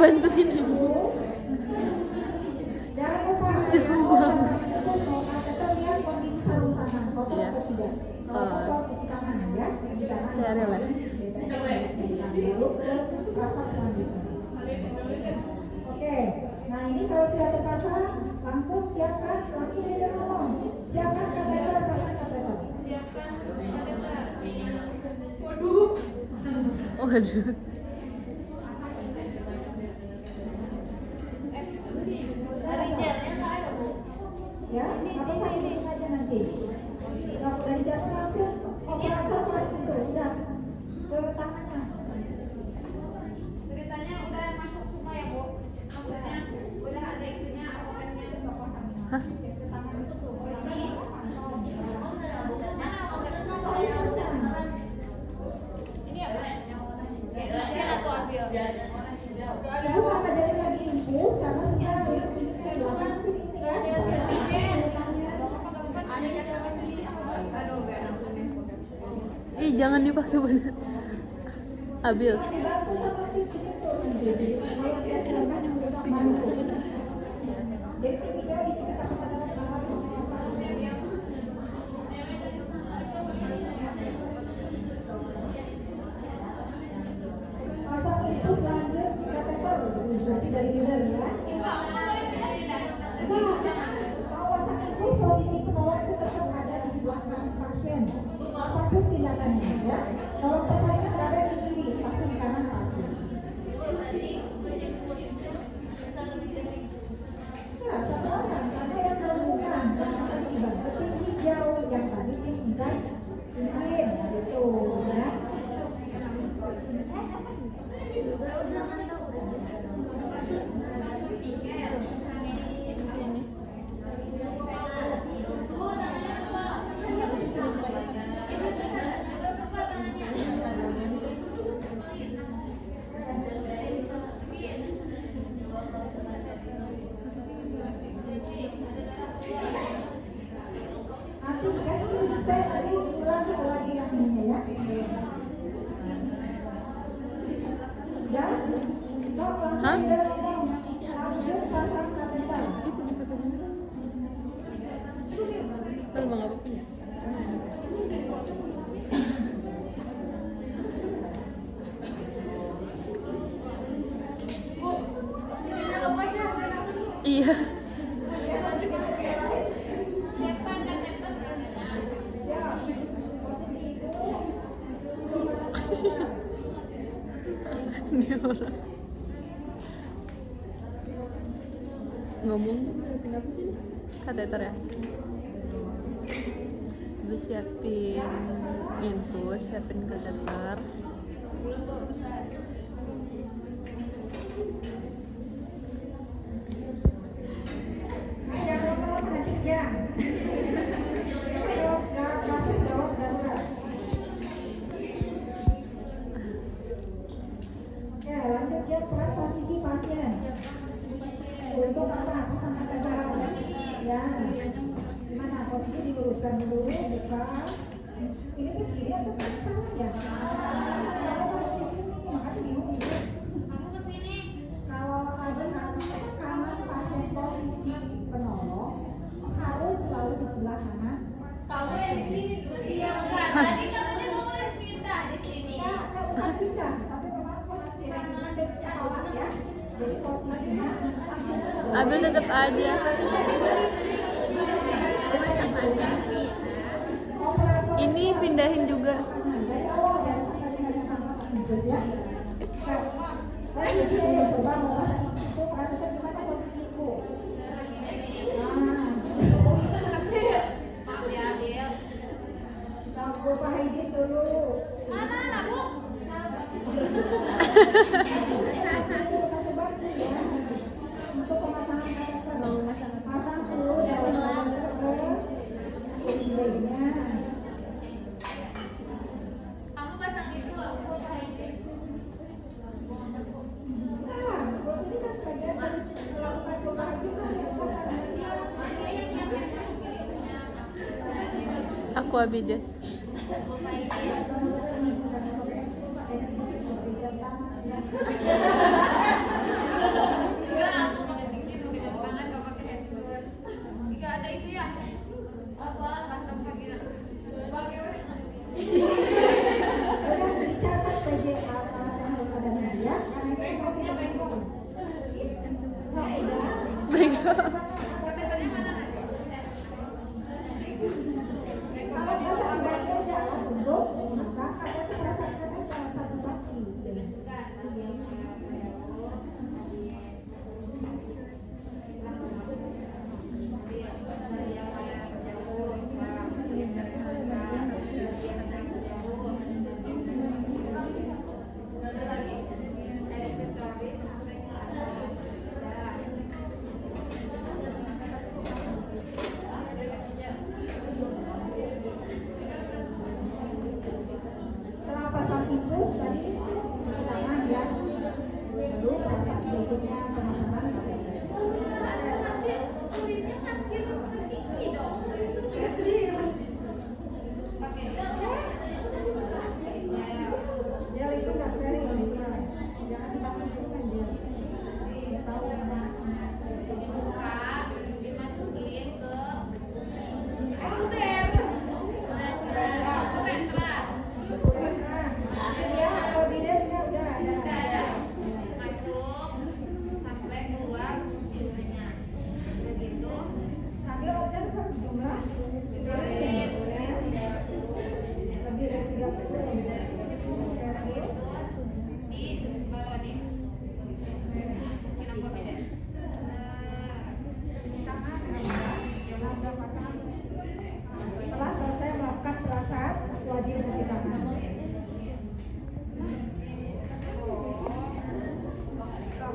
bantuin ibu. Jangan lupa Jauh banget. kita lihat kondisi sarung tangan kotor Iya. atau tidak. Kalau kotor cuci tangan ya. Cuci tangan. Steril ya. Baru ke rasa selanjutnya. Oke. Nah ini kalau sudah terpasang langsung siapkan, langsung leader ngomong. Siapkan kateter, pasang kateter. Waduh. Ya, apa ini aja nanti. Kalau dari siapa langsung operator kelas itu udah ke tangannya. Ceritanya udah masuk semua ya Bu? Maksudnya udah ada itunya aspennya besok pasangnya. Hah? Ke tangan itu tuh. Ini Ini ya Bu? Ya, aku ambil. Ibu nggak ngajarin lagi infus karena sudah silakan nanti ini ya. Ih, jangan dipakai bener. Abil. Dibantu sama tim itu. Jadi tim tiga di sini tak kepada pasang infus lanjut kateter ilustrasi dari leader ya. Kalau pasang infus posisi penolong itu tetap ada di sebelah kanan pasien. Apapun tindakannya ya. Kalau persalinan berada di kiri, pasti di kanan pasien. Ya, satu orang karena yang melakukan yang dibantu tim hijau, yang tadi tim insight, gitu ya. Nanti kan kita tadi ulang sekali lagi yang ininya ya. Dan sok Hah? langsung leader ngomong lanjut pasang kateter. Itu dipakai bener. Kalau emang apa punya? Iya. Ini orang ngomong setting apa sih? Kateter ya. Terus siapin infus, siapin kateter. Jangan lupa nanti jam. Kalau kasus gawat darurat. Ya, lanjut siapkan posisi pasien. Untuk apa? Pasang kateter. Ya. Gimana? Posisi diluruskan dulu, buka. Ini ke kiri atau ke sana ya? Kalau sampai di sini, makanya bingung gitu. Kamu kesini. Kalau ada kanan pasien posisi penolong harus selalu di sebelah kanan. Kamu yang di sini dulu. Iya enggak. Tadi katanya kamu yang pindah di sini. Ya, bukan pindah, tapi memang posisi yang ada kepala ya. Jadi posisinya Abil tetap aja. Ini pindahin juga. dari awal dari sampai dengan pasang infus ya. Posisi coba mau pasang itu perhatikan gimana posisiku. Maaf ya, Adil. Nah, lupa izin dulu. Mana anak Bu? Satu batu ya. Untuk pemasangan kateter. Mau masang apa? Pasang dulu daun kateter. Baiknya. Kamu pasang itu. Aku pasang itu. Nah, ini kan bagian dari melakukan perubahan juga ya. Aku Abides. di balonin. Masukin aqua bides. Cuci tangan, Anda pasang. Setelah selesai melakukan perasaan, wajib cuci tangan.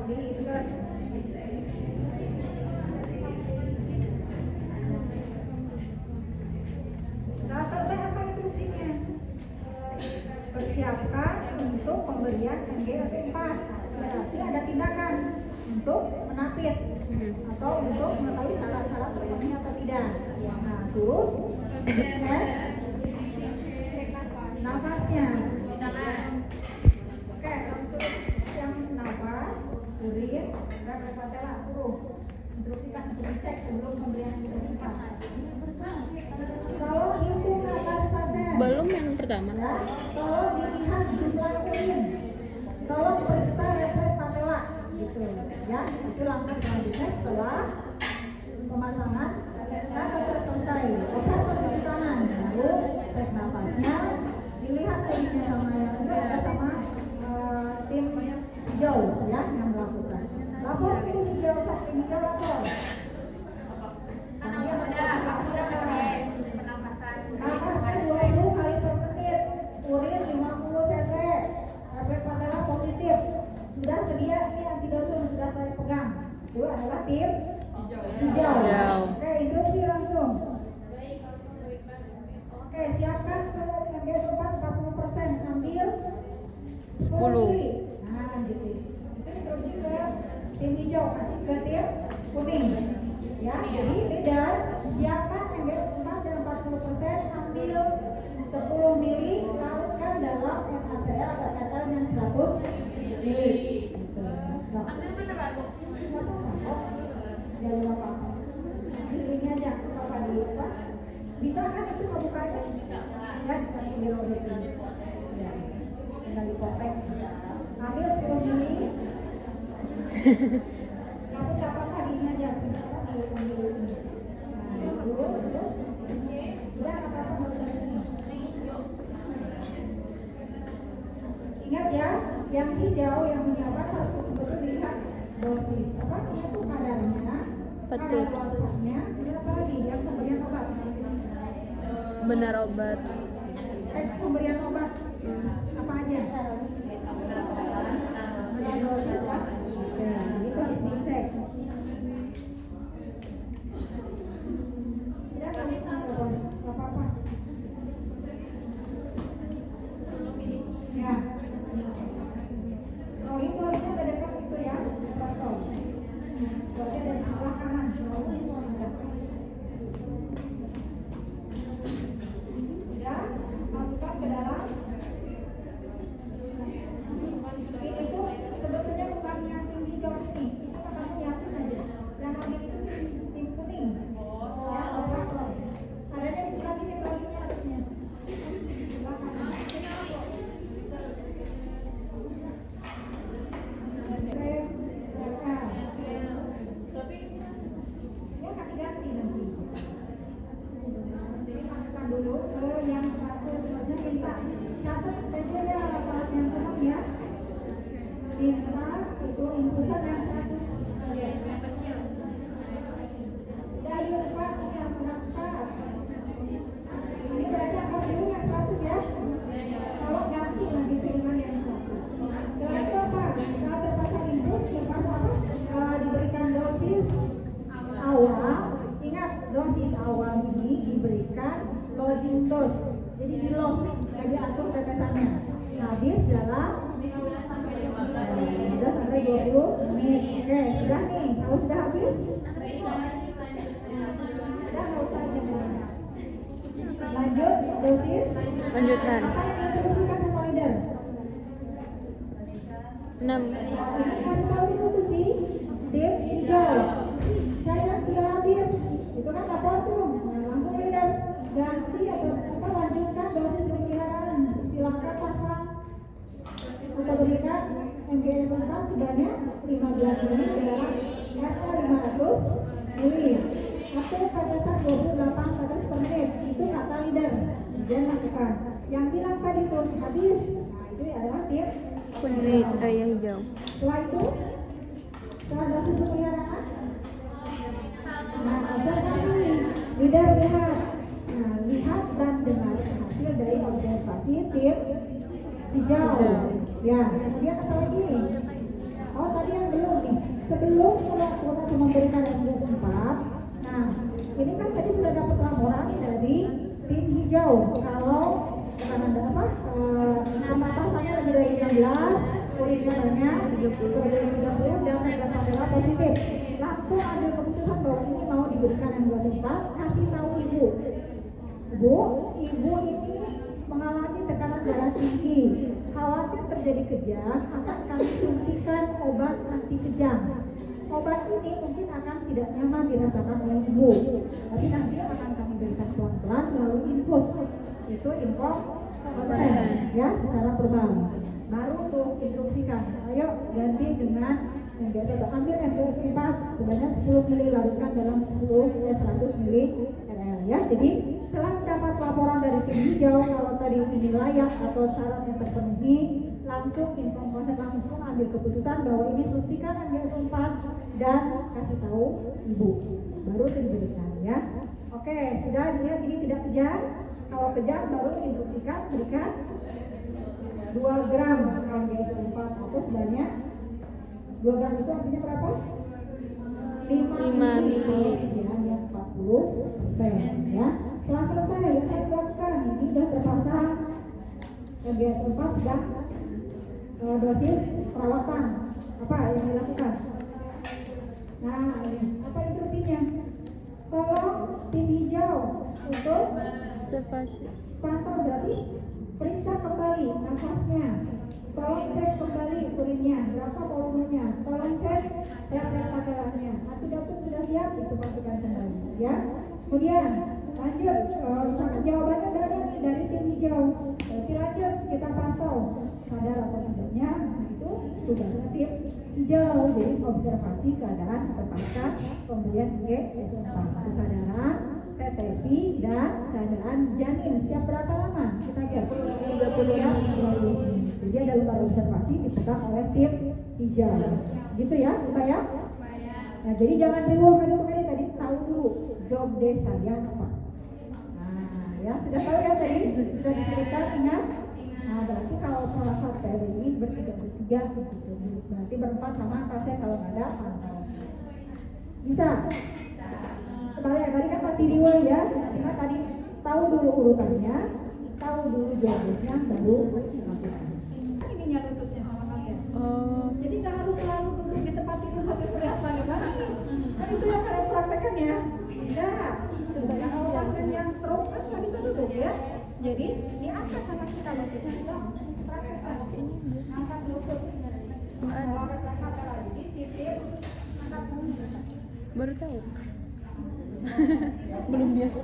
Diikat. Setelah selesai apa instruksinya? Persiapkan untuk pemberian NGS 4. Berarti ada tindakan untuk menapis atau untuk mengetahui syarat-syarat terpenuhi atau tidak. Nah, suruh cek nafasnya. Oke, langsung yang nafas, urin, dan repatela suruh instruksikan untuk dicek sebelum pemberian NGS 4. Kalau hitung nafas pasien, Belum yang pertama. ya, kalau dilihat jumlah urin, kalau periksa refleks patella, gitu, ya, itu langkah selanjutnya setelah pemasangan kateter selesai. Obat pencuci tangan, lalu cek nafasnya, dilihat urinnya sama tim hijau, ya, yang melakukan. Lapor tim hijau, tim hijau lapor. Anak muda, aku udah ngecek pernapasan. Nafasnya 20 kali per menit, urin 50 cc, refleks patella positif. Sudah sedia ini antidotum sudah saya pegang. Itu adalah tim hijau. Oke, instruksi langsung. Oke, siapkan surat NGS 4 40%, ambil 10 mili. Nah, gitu. Itu instruksi ke tim hijau, kasih ke tim kuning. Ya, jadi beda. Siapkan NGS 4 dan 40%, ambil 10 mili, larutkan dalam NaCl atau tetes yang 100 mili. Ambil bener aku. Jangan lupa. Ini aja, apa dulu Pak? Bisa kan itu ngebukanya? Ya, kita ambil itu. Ya, tinggal dipotong. Ambil 10 mili. Kamu tak apa-apa di ini aja. Ambil ini. Nah, itu terus. Udah apa-apa nggak usah ini. Ingat ya, yang hijau yang menyatakan harus betul-betul dilihat dosis apa itu kadarnya, 40%. kadar puasanya, dan apa lagi yang pemberian obat. Benar obat. Pemberian obat apa aja? Benar dosis kan? Ya, itu harus dicek. Tidak kami nggak apa-apa. Ya. Kalau itu harusnya ada dekat itu ya, contoh. Berarti dari sebelah kanan, selalu semua dekat. Sudah, masukkan ke dalam. Ini tuh sebetulnya bukan yang tim hijau ini, itu kamu yakin aja. Yang ambil itu tim kuning. Ya, operator. Adanya di sebelah sini baliknya harusnya. Sebelah kanan. Ya ganti nanti. Jadi masukkan dulu ke yang 100. Sebenarnya minta catat aja ya alat yang penuh ya. Minta itu infusan yang 100. Yang kecil. Udah yuk Pak, yang berapa? Ini berarti angkat dulu yang 100 ya. Kalau ganti nanti dengan yang 100. Setelah itu apa? Setelah terpasang infus, lepas apa? Diberikan dosis awal. Ingat, dosis awal ini diberikan loading dose. Jadi di los, kayak diatur tetesannya. Habis dalam 15 sampai 20 menit. Oke, sudah nih. Kalau sudah habis, sudah nggak usah dengar. Lanjut dosis. Lanjutkan. Apa yang diinstruksikan sama leader? 6. Ini kasih tahu itu sih tim hijau. Cairan sudah habis. Itu kan laboratorium. Nah, langsung leader ganti atau apa lanjutkan dosis pemeliharaan. Silakan pasang atau berikan NGS 4 sebanyak 15 mili ke dalam RL 500 mili. Atau pada saat 28 tetes per menit. Itu kata leader. Dia lakukan. Yang bilang tadi tuh kulit yang hijau. Setelah itu, setelah dosis pemeliharaan, nah observasi, leader lihat, nah lihat dan dengar hasil dari observasi tim hijau. Ya, kemudian apa lagi? Oh tadi yang belum nih, sebelum kita memberikan MGS 4, nah ini kan tadi sudah dapat laporan dari tim hijau kalau tekanan apa? Nafasnya lebih dari 16, urinnya banyak 30 dan berat darah positif. Langsung ambil keputusan bahwa ini mau diberikan MGS 4, kasih tahu ibu. Ibu ini mengalami tekanan darah tinggi. Khawatir terjadi kejang, akan kami suntikan obat anti kejang. Obat ini mungkin akan tidak nyaman dirasakan oleh ibu, tapi nanti akan kami berikan pelan-pelan melalui infus. Itu infus ya secara verbal. Baru tuh instruksikan, ayo ganti dengan yang biasa ambil MPS 4 sebanyak 10 ml larutkan dalam 100 ml ya. Jadi setelah mendapat laporan dari tim hijau kalau tadi ini layak atau syarat yang terpenuhi, langsung informasi langsung ambil keputusan bahwa ini suntikan MPS 4 dan kasih tahu ibu, baru diberikan ya. Oke, sudah dilihat ini tidak kejang. Kalau kejang baru diinstruksikan berikan 2 gram MPS 4 atau sebanyak 2 gram itu artinya berapa? 5 mili. Yang 40% ya. Setelah selesai yang saya buatkan ini sudah terpasang MGS 4 sudah dosis perawatan. Apa yang dilakukan? Nah ini apa instruksinya? Tolong tim hijau untuk Observasi. pantau, berarti periksa kembali nafasnya. Tolong cek kembali urinnya, berapa volumenya. Tolong cek reagen padarannya. Antidotum sudah siap, itu masukkan kembali ya. Kemudian lanjut, misalkan jawabannya dari tim hijau. Berarti lanjut kita pantau sadar atau tidaknya, itu tugasnya tim hijau. Jadi observasi keadaan pasca pemberian GS4, kesadaran, TTP dan keadaan janin setiap berapa lama kita cek? 30 menit. Jadi ada lembar observasi dipegang oleh tim hijau. Gitu ya, Pak ya? Nah, jadi jangan riuh tadi tahu dulu job desk saya apa. Nah, ya sudah tahu ya tadi, sudah disebutkan ingat. Nah, berarti kalau salah satu PLI bertiga gitu. Berarti berempat sama kasih kalau nggak ada pantau. Bisa? Kemarin tadi kan masih riuh ya. Cuma tadi tahu dulu urutannya, tahu dulu job desk-nya, baru lakukan. Ininya lututnya sama kalian. Jadi nggak harus selalu duduk di tempat itu sampai melihat lagi. Kan itu yang kalian praktekkan ya. Enggak. Sebenarnya kalau pasien yang stroke kan nggak bisa duduk ya. Jadi diangkat sama kita lututnya. Praktekkan. Angkat lutut. Kalau angkat lagi sitir, angkat lutut. Baru tahu. Belum biasa.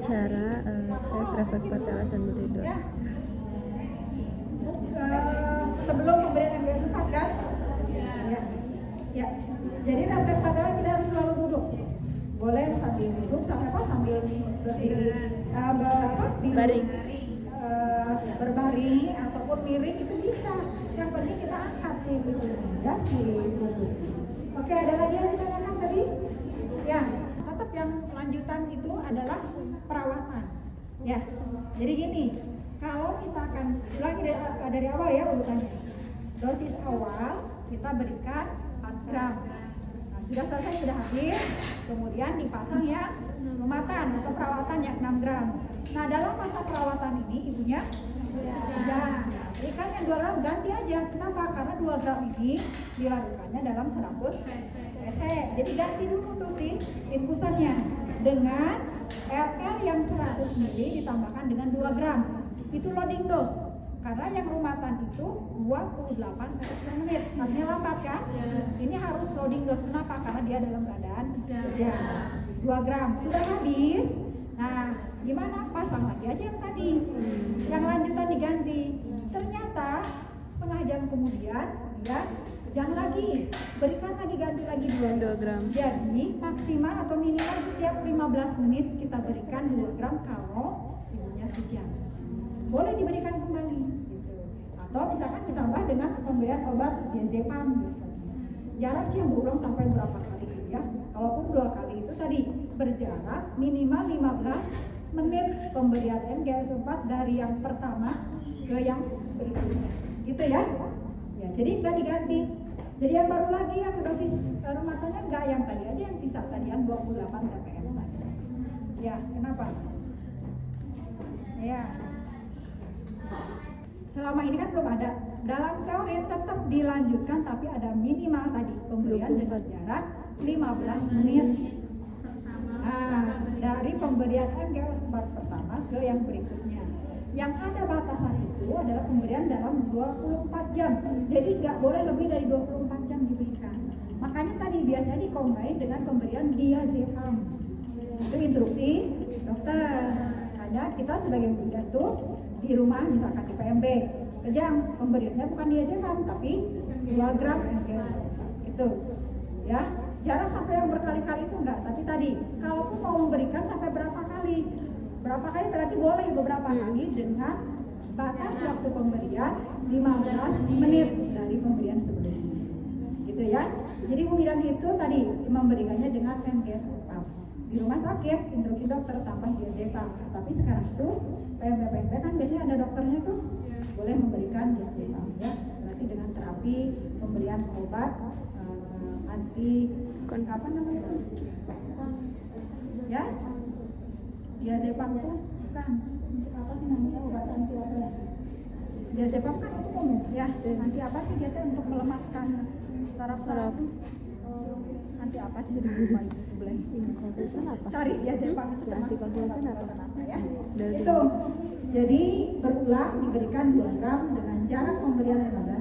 Cara cek refleks patella sambil tidur. Ya. Sebelum pemberian MBS 4 kan? Ya. Jadi refleks patella tidak harus selalu duduk. Boleh sambil duduk, sambil berdiri, Baring. berbaring ataupun miring itu bisa. Yang penting kita angkat sih lututnya, Oke, ada lagi yang ditanyakan tadi? Ya, tetap yang lanjutan itu adalah perawatan. Ya, jadi gini. Kalau misalkan ulangi dari awal ya urutannya. Dosis awal kita berikan 4 gram. Nah, sudah selesai, sudah habis. Kemudian dipasang yang pengobatan atau perawatan yang 6 gram. Nah, dalam masa perawatan ini ibunya jangan berikan yang 2 gram, ganti aja. Kenapa? Karena 2 gram ini dilarutkannya dalam 100 cc. Jadi ganti dulu tuh sih infusannya dengan RL yang 100 ml ditambahkan dengan 2 gram. Itu loading dose. Karena yang rumatan itu 28 menit. Artinya lambat kan? Ini harus loading dose. Kenapa? Karena dia dalam keadaan kejang. 2 gram. Sudah habis. Nah, gimana? Pasang lagi aja yang tadi. Yang lanjutan diganti. Ternyata setengah jam kemudian dia kejang lagi. Berikan lagi, ganti lagi 2 gram. Jadi maksimal atau minimal setiap 15 menit kita berikan 2 gram kalau ibunya kejang. Boleh diberikan kembali gitu. Nah, Atau misalkan ditambah dengan pemberian obat diazepam biasanya. Jarak sih yang berulang sampai berapa kali ya. Kalaupun 2 kali itu tadi berjarak minimal 15 menit pemberian MGS4 dari yang pertama ke yang berikutnya. Gitu ya. Ya, jadi nggak diganti. Jadi yang baru lagi yang dosis rumah tangga nggak yang tadi aja, yang sisa tadi yang 28 ppm. Ya, kenapa? Ya. Selama ini kan belum ada. Dalam teori tetap dilanjutkan tapi ada minimal tadi pemberian dengan jarak 15 menit. Nah, dari pemberian MGS4 pertama ke yang berikutnya. Yang ada batasan itu adalah pemberian dalam 24 jam. Jadi nggak boleh lebih dari 24 jam diberikan. Makanya tadi biasanya dikombin dengan pemberian diazepam. Itu instruksi dokter. Hanya kita sebagai bidan tuh di rumah misalkan di PMB, kejang pemberiannya bukan diazepam tapi 2 gram MGS4 itu. Ya, jarak sampai yang berkali-kali itu enggak. Tapi tadi, kalaupun mau memberikan sampai berapa kali? Berapa kali berarti boleh beberapa kali dengan batas waktu pemberian 15 menit dari pemberian sebelumnya. Gitu ya. Jadi aku bilang itu tadi memberikannya dengan MGS4. Di rumah sakit instruksi dokter tambah diazepam. Tapi sekarang itu PMB kan biasanya ada dokternya tuh boleh memberikan diazepam ya. Berarti dengan terapi pemberian obat anti apa namanya itu? Ya. Diazepam itu bukan untuk apa sih namanya obat anti apa ya? Diazepam kan untuk umum ya. Anti apa sih dia tuh untuk melemaskan saraf-saraf. Anti apa sih jadi lupa itu blank. Konversen apa? Cari diazepam itu Anti konversen apa? ya. Dari Itu. Jadi berulang diberikan 2 gram dengan jarak pemberian 15